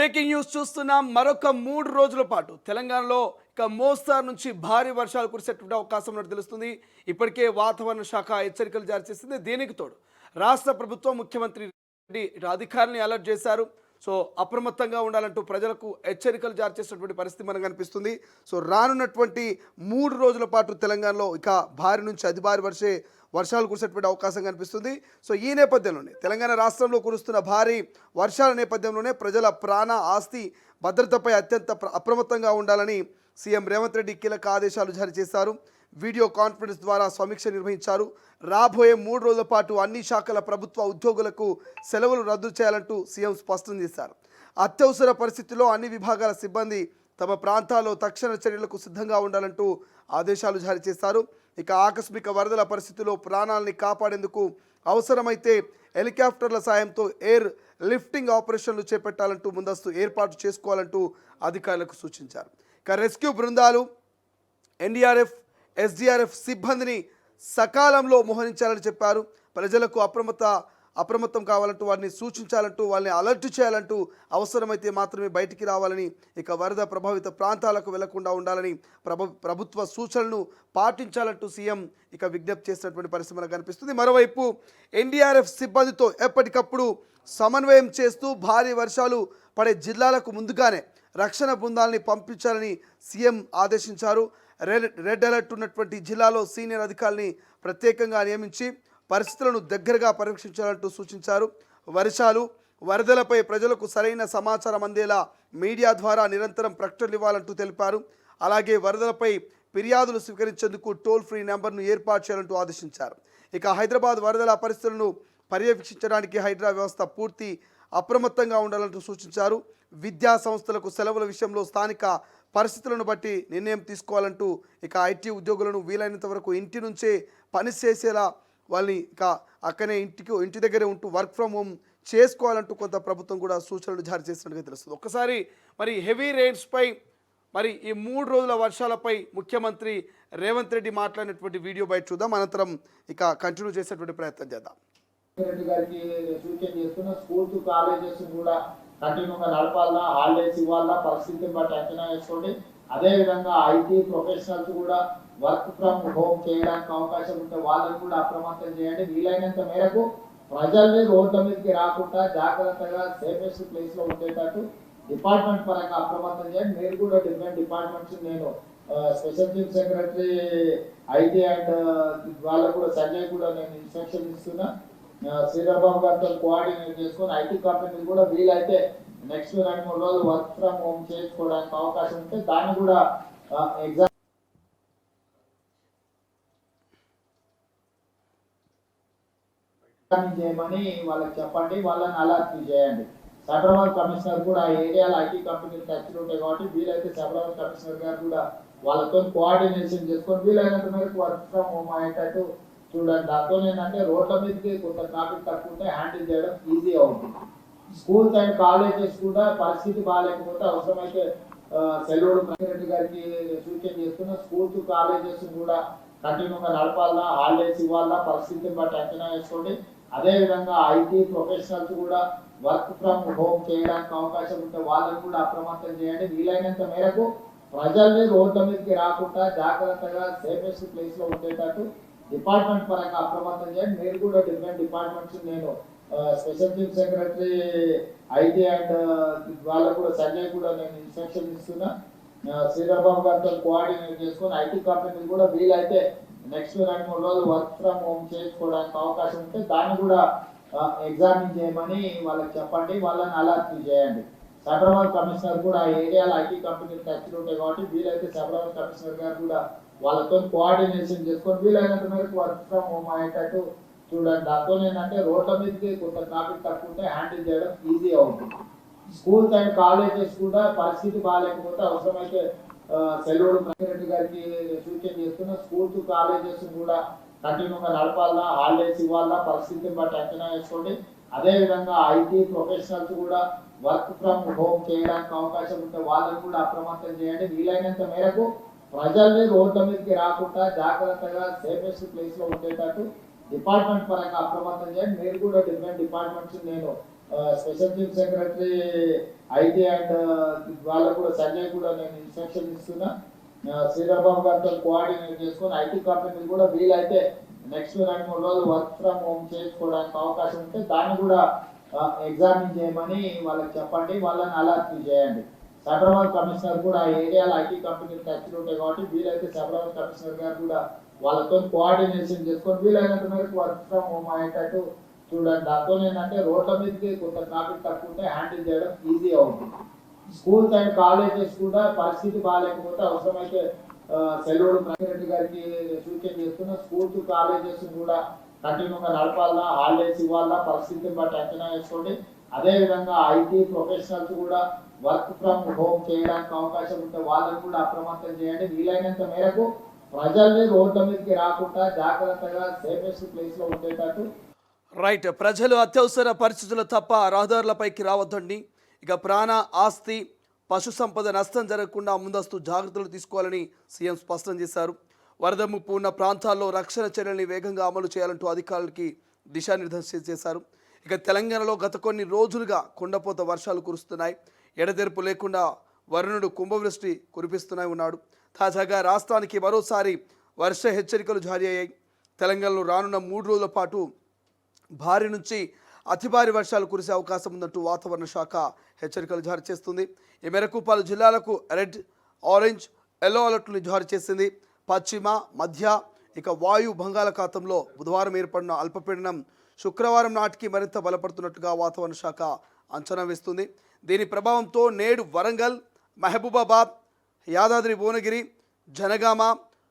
Breaking news చూస్తున్నాం. మరొక 3 రోజుల పాటు తెలంగాణలో ఇక మోస్తారు నుంచి భారీ వర్షాలు కురిసేటువంటి అవకాశం ఉన్నట్టు తెలుస్తుంది. ఇప్పటికే వాతావరణ శాఖ హెచ్చరికలు జారీ చేసింది. దీనికి తోడు రాష్ట్ర ప్రభుత్వం ముఖ్యమంత్రి రెడ్డి అధికారులను అలర్ట్ చేశారు. సో అప్రమత్తంగా ఉండాలంటూ ప్రజలకు హెచ్చరికలు జారీ చేసినటువంటి పరిస్థితి మనకు కనిపిస్తుంది. సో రానున్నటువంటి 3 రోజుల పాటు తెలంగాణలో ఇక భారీ నుంచి అతి భారీ వర్షాలు కురిసేటువంటి అవకాశం కనిపిస్తుంది. సో ఈ నేపథ్యంలోనే తెలంగాణ రాష్ట్రంలో కురుస్తున్న భారీ వర్షాల నేపథ్యంలోనే ప్రజల ప్రాణ ఆస్తి భద్రతపై అత్యంత అప్రమత్తంగా ఉండాలని సీఎం రేవంత్ రెడ్డి కీలక ఆదేశాలు జారీ చేశారు. వీడియో కాన్ఫరెన్స్ ద్వారా సమీక్ష నిర్వహించారు. రాబోయే 3 రోజుల పాటు అన్ని శాఖల ప్రభుత్వ ఉద్యోగులకు సెలవులు రద్దు చేయాలంటూ సీఎం స్పష్టం చేశారు. అత్యవసర పరిస్థితుల్లో అన్ని విభాగాల సిబ్బంది తమ ప్రాంతాల్లో తక్షణ చర్యలకు సిద్ధంగా ఉండాలంటూ ఆదేశాలు జారీ చేశారు. ఇక ఆకస్మిక వరదల పరిస్థితుల్లో ప్రాణాలని కాపాడేందుకు అవసరమైతే హెలికాప్టర్ల సాయంతో ఎయిర్ లిఫ్టింగ్ ఆపరేషన్లు చేపట్టాలంటూ ముందస్తు ఏర్పాటు చేసుకోవాలంటూ అధికారులకు సూచించారు. ఇక రెస్క్యూ బృందాలు, ఎన్డీఆర్ఎఫ్, ఎస్డీఆర్ఎఫ్ సిబ్బందిని సకాలంలో మోహరించాలని చెప్పారు. ప్రజలకు అప్రమత్తం కావాలంటూ వారిని సూచించాలంటూ వాళ్ళని అలర్ట్ చేయాలంటూ అవసరమైతే మాత్రమే బయటికి రావాలని, ఇక వరద ప్రభావిత ప్రాంతాలకు వెళ్లకుండా ఉండాలని ప్రభుత్వ సూచనలను పాటించాలంటూ సీఎం ఇక విజ్ఞప్తి చేసినటువంటి పరిస్థితి మనకు కనిపిస్తుంది. మరోవైపు ఎన్డీఆర్ఎఫ్ సిబ్బందితో ఎప్పటికప్పుడు సమన్వయం చేస్తూ భారీ వర్షాలు పడే జిల్లాలకు ముందుగానే రక్షణ బృందాలని పంపించాలని సీఎం ఆదేశించారు. రెడ్ అలర్ట్ ఉన్నటువంటి జిల్లాలో సీనియర్ అధికారులని ప్రత్యేకంగా నియమించి పరిస్థితులను దగ్గరగా పరీక్షించాలంటూ సూచించారు. వరదలపై ప్రజలకు సరైన సమాచారం అందేలా మీడియా ద్వారా నిరంతరం ప్రకటనలు ఇవ్వాలంటూ తెలిపారు. అలాగే వరదలపై ఫిర్యాదులు స్వీకరించేందుకు టోల్ ఫ్రీ నెంబర్ను ఏర్పాటు చేయాలంటూ ఆదేశించారు. ఇక హైదరాబాద్ వరదల పరిస్థితులను పర్యవేక్షించడానికి హైడ్రా వ్యవస్థ పూర్తి అప్రమత్తంగా ఉండాలంటూ సూచించారు. విద్యా సంస్థలకు సెలవుల విషయంలో స్థానిక పరిస్థితులను బట్టి నిర్ణయం తీసుకోవాలంటూ ఇక ఐటీ ఉద్యోగులను వీలైనంత వరకు ఇంటి నుంచే పని చేసేలా వాళ్ళని ఇక అక్కనే ఇంటి దగ్గరే ఉంటూ వర్క్ ఫ్రమ్ హోమ్ చేసుకోవాలంటూ కొంత ప్రభుత్వం కూడా సూచనలు జారీ చేసినట్టుగా తెలుస్తుంది. ఒక్కసారి మరి హెవీ రెయిన్స్పై మరి ఈ 3 రోజుల వర్షాలపై ముఖ్యమంత్రి రేవంత్ రెడ్డి మాట్లాడినటువంటి వీడియో బయట చూద్దాం. అనంతరం ఇక కంటిన్యూ చేసేటువంటి ప్రయత్నం చేద్దాం. రెడ్డి గారికి సూచన చేస్తున్న స్కూల్స్ కాలేజెస్ కూడా కంటిన్యూగా నడపాలన్నా, హాలిడేస్ ఇవ్వాలన్నా పరిస్థితిని బట్టి అంచనా వేసుకోండి. అదేవిధంగా ఐటీ ప్రొఫెషనల్స్ కూడా వర్క్ ఫ్రమ్ హోమ్ చేయడానికి అవకాశం ఉంటే వాళ్ళని కూడా అప్రమత్తం చేయండి. వీలైనంత మేరకు ప్రజల్ని రోడ్ల మీదకి రాకుండా జాగ్రత్తగా సేఫెస్ట్ ప్లేస్ లో ఉండేటట్టు డిపార్ట్మెంట్ పరంగా అప్రమత్తం చేయండి. మీరు కూడా డిఫరెంట్ డిపార్ట్మెంట్స్, నేను special chief secretary IT and వాళ్ళకు కూడా సంజయ్ కూడా నేను ఇన్స్ట్రక్షన్ ఇస్తున్నా. శ్రీధర్బాబు గారితో కోఆర్డినేట్ చేసుకొని ఐటీ కంపెనీలు కూడా వీలైతే నెక్స్ట్ 2-3 రోజులు వర్క్ ఫ్రమ్ హోమ్ చేసుకోవడానికి అవకాశం ఉంటే దాన్ని కూడా ఎగ్జామ్ చేయమని వాళ్ళకి చెప్పండి. వాళ్ళని అలర్ట్ చేయండి. సైబరాబాద్ కమిషనర్ కూడా ఆ ఏరియాలో ఐటీ కంపెనీలు టచ్లు ఉంటాయి కాబట్టి వీలైతే సైబరాబాద్ కమిషనర్ గారు కూడా వాళ్ళతో కోఆర్డినేషన్ చేసుకొని వీలైనంత మేరకు వర్క్ ఫ్రమ్ హోమ్ అయ్యేటట్టు చూడండి. దాంతో ఏంటంటే రోడ్ల మీదకి కొంత ట్రాఫిక్ తక్కువ ఉంటే హ్యాండిల్ చేయడం ఈజీ అవుతుంది. స్కూల్స్ అండ్ కాలేజెస్ కూడా పరిస్థితి బాగాలేకపోతే అవసరమైతే సెలవులు రెడ్డి గారికి సూచన చేస్తున్న స్కూల్స్ కాలేజెస్ కూడా కంటిన్యూగా నడపాలన్నా, హాలిడేస్ ఇవ్వాలన్నా పరిస్థితిని బట్టి అంచనా వేసుకోండి. అదేవిధంగా ఐటీ ప్రొఫెషనల్స్ కూడా వర్క్ ఫ్రమ్ హోమ్ చేయడానికి అవకాశం ఉంటే వాళ్ళని కూడా అప్రమత్తం చేయండి. వీలైనంత మేరకు ప్రజల్ని రోడ్ల మీదకి రాకుండా జాగ్రత్తగా సేఫెస్ట్ ప్లేస్ లో ఉండేటట్టు డిపార్ట్మెంట్ పరంగా అప్రమత్తం చేయండి. మీరు కూడా డిఫరెంట్ డిపార్ట్మెంట్స్, నేను special chief secretary IT and వాళ్ళకు కూడా సంజయ్ కూడా నేను ఇన్స్ట్రక్షన్ ఇస్తున్నా. శ్రీధర్బాబు గారితో కోఆర్డినేట్ చేసుకొని ఐటీ కంపెనీలు కూడా వీలైతే నెక్స్ట్ 2-3 రోజులు వర్క్ ఫ్రమ్ హోమ్ చేసుకోవడానికి అవకాశం ఉంటే దాన్ని కూడా ఎగ్జామిన్ చేయమని వాళ్ళకి చెప్పండి. వాళ్ళని అలర్ట్ చేయండి. సైబరాబాద్ కమిషనర్ కూడా ఆ ఏరియాలో ఐటీ కంపెనీలు టచ్లు ఉంటాయి కాబట్టి వీలైతే సైబరాబాద్ కమిషనర్ గారు కూడా వాళ్ళతో కోఆర్డినేషన్ చేసుకొని వీలైనంత మేరకు వర్క్ ఫ్రమ్ హోమ్ అయ్యేటట్టు చూడండి. దాంతో ఏంటంటే రోడ్ల మీదకి కొంత ట్రాఫిక్ తక్కువ ఉంటే హ్యాండిల్ చేయడం ఈజీ అవుతుంది. స్కూల్స్ అండ్ కాలేజెస్ కూడా పరిస్థితి బాగాలేకపోతే అవసరమైతే సెలవులు రెడ్డి గారికి సూచన చేస్తున్న స్కూల్స్ కాలేజెస్ కూడా కంటిన్యూగా నడపాలన్నా, హాలిడేస్ ఇవ్వాలన్నా పరిస్థితిని బట్టి అంచనా వేసుకోండి. అదేవిధంగా ఐటీ ప్రొఫెషనల్స్ కూడా వర్క్ ఫ్రమ్ హోమ్ చేయడానికి అవకాశం ఉంటే వాళ్ళని కూడా అప్రమత్తం చేయండి. వీలైనంత మేరకు ప్రజల్ని రోడ్ల మీదకి రాకుండా జాగ్రత్తగా సేఫెస్ట్ ప్లేస్ లో ఉండేటట్టు డిపార్ట్మెంట్ పరంగా అప్రమత్తం చేయండి. మీరు కూడా డిఫరెంట్ డిపార్ట్మెంట్స్, నేను special chief secretary IT and వాళ్ళకు కూడా సంజయ్ కూడా నేను ఇన్స్ట్రక్షన్ ఇస్తున్నా. శ్రీరాబాబు గారితో కోఆర్డినేట్ చేసుకొని ఐటీ కంపెనీలు కూడా వీలైతే నెక్స్ట్ 2-3 రోజులు వర్క్ ఫ్రమ్ హోమ్ చేసుకోవడానికి అవకాశం ఉంటే దాన్ని కూడా ఎగ్జామిన్ చేయమని వాళ్ళకి చెప్పండి, వాళ్ళని అలర్ట్ చేయండి. సైబరాబాద్ కమిషనర్ కూడా ఆ ఏరియాలో ఐటీ కంపెనీలు టచ్లు ఉంటాయి కాబట్టి వీలైతే సైబరాబాద్ కమిషనర్ గారు కూడా వాళ్ళతో కోఆర్డినేషన్ చేసుకొని వీలైనంత మేరకు వర్క్ ఫ్రమ్ హోమ్ అయ్యేటట్టు చూడండి. దాంతో ఏంటంటే రోడ్ల మీదకి కొంత ట్రాఫిక్ తక్కువ ఉంటే హ్యాండిల్ చేయడం ఈజీ అవుతుంది. స్కూల్స్ అండ్ కాలేజెస్ కూడా పరిస్థితి బాగాలేకపోతే అవసరమైతే సెలవులు ప్రెసిడెంట్ గారికి సూచన చేస్తున్న స్కూల్స్ కాలేజెస్ కూడా కంటిన్యూగా నడపాలన్నా, హాలిడేస్ ఇవ్వాలన్నా పరిస్థితిని బట్టి అంచనా వేసుకోండి. అదేవిధంగా ఐటీ ప్రొఫెషనల్స్ కూడా వర్క్ ఫ్రమ్ హోమ్ చేయడానికి అవకాశం ఉంటే వాళ్ళని కూడా అప్రమత్తం చేయండి. వీలైనంత మేరకు ప్రజల్ని రోడ్ల మీదకి రాకుండా జాగ్రత్తగా సేఫెస్ట్ ప్లేస్ లో ఉండేటట్టు. రైట్, ప్రజలు అత్యవసర పరిస్థితులు తప్ప రహదారులపైకి రావద్దండి. ఇక ప్రాణ, ఆస్తి, పశు సంపద నష్టం జరగకుండా ముందస్తు జాగ్రత్తలు తీసుకోవాలని సీఎం స్పష్టం చేశారు. వరద ముప్పు ఉన్న ప్రాంతాల్లో రక్షణ చర్యల్ని వేగంగా అమలు చేయాలంటూ అధికారులకి దిశానిర్దేశం చేశారు. ఇక తెలంగాణలో గత కొన్ని రోజులుగా కుండపోత వర్షాలు కురుస్తున్నాయి. ఎడతెరపు లేకుండా వరుణుడు కుంభవృష్టి కురిపిస్తూనే ఉన్నాడు. తాజాగా రాష్ట్రానికి మరోసారి వర్ష హెచ్చరికలు జారీ అయ్యాయి. తెలంగాణలో రానున్న 3 రోజుల పాటు భారీ నుంచి అతి భారీ వర్షాలు కురిసే అవకాశం ఉందంటూ వాతావరణ శాఖ హెచ్చరికలు జారీ చేస్తుంది. ఈ మేరకు పలు జిల్లాలకు రెడ్, ఆరెంజ్, ఎల్లో అలర్ట్లు జారీ చేసింది. పశ్చిమ, మధ్య, ఇక వాయు బంగాళాఖాతంలో బుధవారం ఏర్పడిన అల్పపీడనం శుక్రవారం నాటికి మరింత బలపడుతున్నట్టుగా వాతావరణ శాఖ అంచనా వేస్తుంది. దీని ప్రభావంతో నేడు వరంగల్, మహబూబాబాద్, యాదాద్రి భువనగిరి, జనగామ,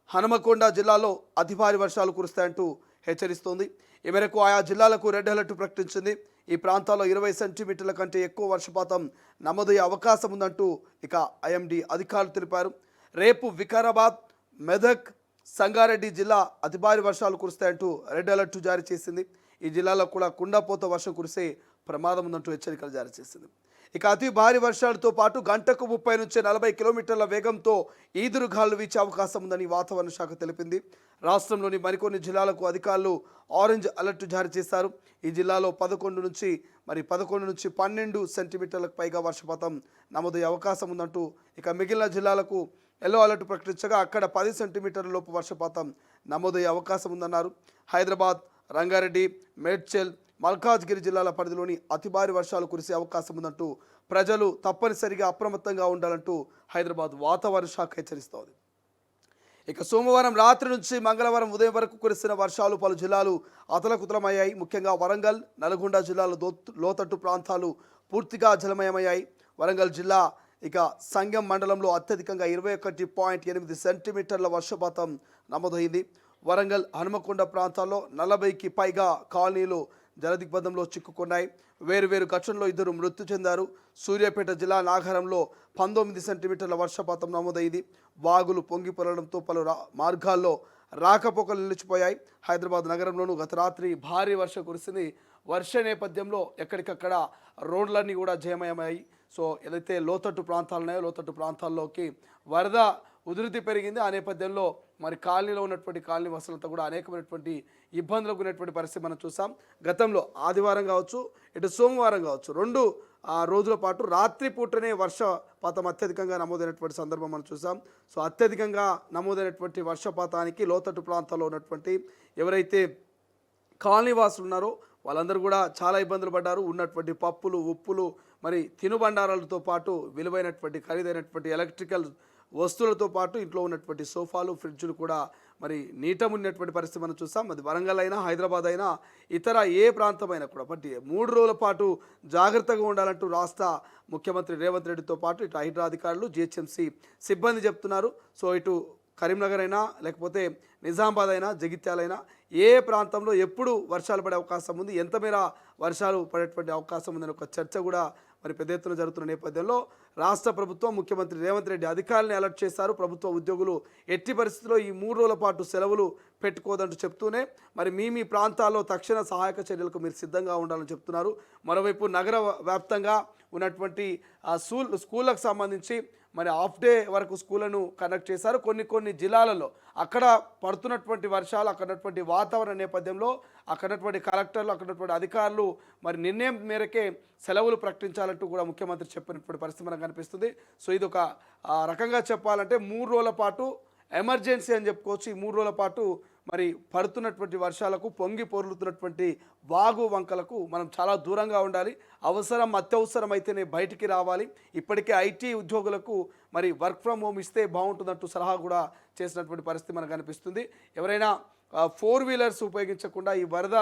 హనుమకొండ జిల్లాలో అతి భారీ వర్షాలు కురుస్తాయంటూ హెచ్చరిస్తోంది. ఈ మేరకు ఆయా జిల్లాలకు రెడ్ అలర్ట్ ప్రకటించింది. ఈ ప్రాంతాల్లో 20 సెంటీమీటర్ల కంటే ఎక్కువ వర్షపాతం నమోదయ్యే అవకాశం ఉందంటూ ఇక ఐఎండీ అధికారులు తెలిపారు. రేపు వికారాబాద్, మెదక్, సంగారెడ్డి జిల్లా అతి భారీ వర్షాలు కురుస్తాయంటూ రెడ్ అలర్ట్ జారీ చేసింది. ఈ జిల్లాలో కూడా కుండపోత వర్షం కురిసే ప్రమాదం ఉందంటూ హెచ్చరికలు జారీ చేసింది. ఇక అతి భారీ వర్షాలతో పాటు గంటకు 30 నుంచి 40 కిలోమీటర్ల వేగంతో ఈదురుగాలు వీచే అవకాశం ఉందని వాతావరణ శాఖ తెలిపింది. రాష్ట్రంలోని మరికొన్ని జిల్లాలకు అధికారులు ఆరెంజ్ అలర్ట్ జారీ చేశారు. ఈ జిల్లాలో 11 నుంచి 12 సెంటీమీటర్లకు పైగా వర్షపాతం నమోదయ్యే అవకాశం ఉందంటూ ఇక మిగిలిన జిల్లాలకు ఎల్లో అలర్ట్ ప్రకటించగా అక్కడ 10 సెంటీమీటర్ల లోపు వర్షపాతం నమోదయ్యే అవకాశం ఉందన్నారు. హైదరాబాద్, రంగారెడ్డి, మేడ్చల్, మల్కాజ్గిరి జిల్లాల పరిధిలోని అతి భారీ వర్షాలు కురిసే అవకాశం ఉందంటూ ప్రజలు తప్పనిసరిగా అప్రమత్తంగా ఉండాలంటూ హైదరాబాద్ వాతావరణ శాఖ హెచ్చరిస్తోంది. ఇక సోమవారం రాత్రి నుంచి మంగళవారం ఉదయం వరకు కురిసిన వర్షాలు పలు జిల్లాలు అతలకుతలమయ్యాయి. ముఖ్యంగా వరంగల్, నల్గొండ జిల్లాల లోతట్టు ప్రాంతాలు పూర్తిగా జలమయమయ్యాయి. వరంగల్ జిల్లా ఇక సంగం మండలంలో అత్యధికంగా 21.8 సెంటీమీటర్ల వర్షపాతం నమోదైంది. వరంగల్, హనుమకొండ ప్రాంతాల్లో 40కి పైగా కాలనీలు జలదిగ్బంధంలో చిక్కుకున్నాయి. వేరువేరు ఘటనలో 2 మృతి చెందారు. సూర్యాపేట జిల్లా నాగారంలో 19 సెంటీమీటర్ల వర్షపాతం నమోదైంది. వాగులు పొంగి పొరడంతో పలు మార్గాల్లో రాకపోకలు నిలిచిపోయాయి. హైదరాబాద్ నగరంలోనూ గత రాత్రి భారీ వర్షం కురిసింది. వర్ష నేపథ్యంలో ఎక్కడికక్కడ రోడ్లన్నీ కూడా జయమయమయ్యాయి. సో ఏదైతే లోతట్టు ప్రాంతాలు ఉన్నాయో లోతట్టు ప్రాంతాల్లోకి వరద ఉధృతి పెరిగింది. ఆ నేపథ్యంలో మరి కాలనీలో ఉన్నటువంటి కాలనీ వసతులతో కూడా అనేకమైనటువంటి ఇబ్బందులకు ఉన్నటువంటి పరిస్థితి మనం చూసాం. గతంలో ఆదివారం కావచ్చు, ఇటు సోమవారం కావచ్చు, 2 రోజుల పాటు రాత్రి పూటనే వర్షపాతం అత్యధికంగా నమోదైనటువంటి సందర్భం మనం చూసాం. సో అత్యధికంగా నమోదైనటువంటి వర్షపాతానికి లోతట్టు ప్రాంతాల్లో ఉన్నటువంటి ఎవరైతే కాలనీ వాసులు ఉన్నారో వాళ్ళందరూ కూడా చాలా ఇబ్బందులు పడ్డారు. ఉన్నటువంటి పప్పులు, ఉప్పులు, మరి తినుబండారాలతో పాటు విలువైనటువంటి ఖరీదైనటువంటి ఎలక్ట్రికల్ వస్తువులతో పాటు ఇంట్లో ఉన్నటువంటి సోఫాలు, ఫ్రిడ్జ్లు కూడా మరి నీటమున్నటువంటి పరిస్థితి మనం చూసాం. అది వరంగల్ అయినా, హైదరాబాద్ అయినా, ఇతర ఏ ప్రాంతమైనా కూడా బట్టి 3 రోజుల పాటు జాగ్రత్తగా ఉండాలంటూ రాష్ట్ర ముఖ్యమంత్రి రేవంత్ రెడ్డితో పాటు ఇటు హైడ్రా అధికారులు, జిహెచ్ఎంసీ సిబ్బంది చెప్తున్నారు. సో ఇటు కరీంనగర్ అయినా, లేకపోతే నిజామాబాద్ అయినా, జగిత్యాల అయినా ఏ ప్రాంతంలో ఎప్పుడు వర్షాలు పడే అవకాశం ఉంది, ఎంత మేర వర్షాలు పడేటువంటి అవకాశం ఉందని ఒక చర్చ కూడా మరి పెద్ద ఎత్తున జరుగుతున్న నేపథ్యంలో రాష్ట్ర ప్రభుత్వం ముఖ్యమంత్రి రేవంత్ రెడ్డి అధికారులను అలర్ట్ చేశారు. ప్రభుత్వ ఉద్యోగులు ఎట్టి పరిస్థితుల్లో ఈ 3 రోజుల పాటు సెలవులు పెట్టుకోదంటూ చెప్తూనే మరి మీ ప్రాంతాల్లో తక్షణ సహాయక చర్యలకు మీరు సిద్ధంగా ఉండాలని చెప్తున్నారు. మరోవైపు నగర వ్యాప్తంగా ఉన్నటువంటి స్కూళ్ళకు సంబంధించి మరి హాఫ్ డే వరకు స్కూళ్ళను కండక్ట్ చేశారు. కొన్ని జిల్లాలలో అక్కడ పడుతున్నటువంటి వర్షాలు, అక్కడటువంటి వాతావరణ నేపథ్యంలో అక్కడటువంటి కలెక్టర్లు, అక్కడటువంటి అధికారులు మరి నిర్ణయం మేరకే సెలవులు ప్రకటించాలంటూ కూడా ముఖ్యమంత్రి చెప్పినటువంటి పరిస్థితి మనకు కనిపిస్తుంది. సో ఇది ఒక రకంగా చెప్పాలంటే 3 రోజుల పాటు ఎమర్జెన్సీ అని చెప్పుకోవచ్చు. ఈ 3 రోజుల పాటు మరి పడుతున్నటువంటి వర్షాలకు, పొంగి పొర్లుతున్నటువంటి వాగు వంకలకు మనం చాలా దూరంగా ఉండాలి. అత్యవసరం అయితేనే బయటికి రావాలి. ఇప్పటికే ఐటీ ఉద్యోగులకు మరి వర్క్ ఫ్రమ్ హోమ్ ఇస్తే బాగుంటుందంటూ సలహా కూడా చేసినటువంటి పరిస్థితి మనకు కనిపిస్తుంది. ఎవరైనా 4 వీలర్స్ ఉపయోగించకుండా ఈ వరద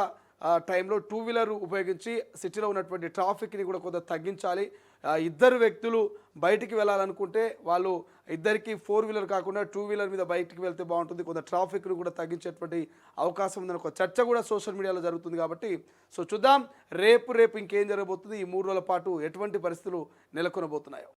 టైంలో 2 వీలర్ ఉపయోగించి సిటీలో ఉన్నటువంటి ట్రాఫిక్ని కూడా కొంత తగ్గించాలి. ఇద్దరు వ్యక్తులు బయటికి వెళ్ళాలనుకుంటే వాళ్ళు ఇద్దరికి 4 వీలర్ కాకుండా 2 వీలర్ మీద బయటికి వెళ్తే బాగుంటుంది. కొంత ట్రాఫిక్ను కూడా తగ్గించేటువంటి అవకాశం ఉందని ఒక చర్చ కూడా సోషల్ మీడియాలో జరుగుతుంది. కాబట్టి సో చూద్దాం రేపు ఇంకేం జరగబోతుంది, ఈ 3 రోజుల పాటు ఎటువంటి పరిస్థితులు నెలకొనబోతున్నాయో.